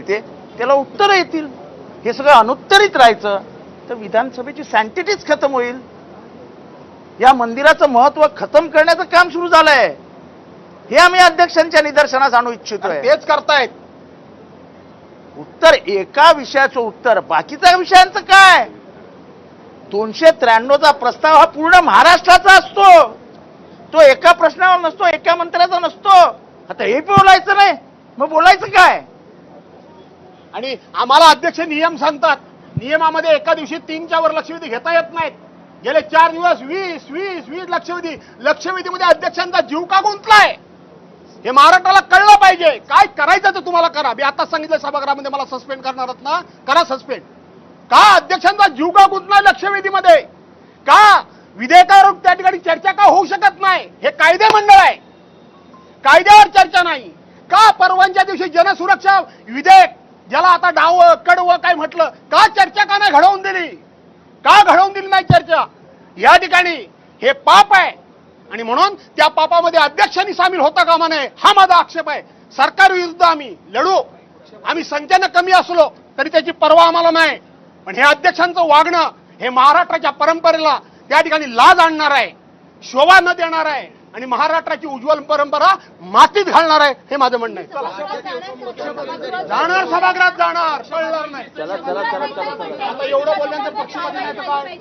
येते त्याला उत्तर येतील. हे सगळं अनुत्तरित राहायचं तर विधानसभेची सँटिटीच खतम होईल. या मंदिराचं महत्व खतम करण्याचं काम सुरू झालंय. हे आम्ही अध्यक्षांच्या निदर्शनास आणू इच्छितोय. तेच करतायत. उत्तर एका विषयाचं उत्तर, बाकीच्या विषयांचं काय? 293चा प्रस्ताव हा पूर्ण महाराष्ट्राचा असतो. तो एका प्रश्नावर नसतो, एका मंत्र्याचा नसतो. आता हे बोलायचं नाही मग बोलायचं काय? आणि आम्हाला अध्यक्ष नियम सांगतात, नियमामध्ये एका दिवशी 3च्या वर लक्षवेधी घेता येत नाहीत. गेले 4 दिवस 20 लक्षवेधीमध्ये अध्यक्षांचा जीव का गुंतलाय हे महाराष्ट्राला कळलं पाहिजे. काय करायचं तर तुम्हाला करा. मी आता सांगितलं सभागृहामध्ये मला सस्पेंड करणार आहात ना, करा सस्पेंड. का अध्यक्षांचा जीव का गुंतलाय लक्षवेधीमध्ये? का विधेयकावर त्या ठिकाणी चर्चा का होऊ शकत नाही? हे कायदे मंडळ आहे, कायद्यावर चर्चा नाही का? परवानच्या दिवशी जनसुरक्षा विधेयक ज्याला आता डावं कडवं काय म्हटलं, का चर्चा का नाही घडवून दिली? का घडवून दिली नाही चर्चा? या ठिकाणी हे पाप आहे आणि म्हणून त्या पापामध्ये अध्यक्षांनी सामील होता कामा नये हा माझा आक्षेप आहे. सरकार विरुद्ध आम्ही लढू. आम्ही संख्येनं कमी असलो तरी त्याची पर्वा आम्हाला नाही. पण हे अध्यक्षांचं वागणं हे महाराष्ट्राच्या परंपरेला त्या ठिकाणी लाज आणणार आहे, शोभा न देणार आहे आणि महाराष्ट्राची उज्ज्वल परंपरा मातीत घालणार आहे हे माझं म्हणणं आहे. जाणार सभागृहात जाणार, कळणार नाही. आता एवढं बोलल्यानंतर पक्षपाती नाही तर काय?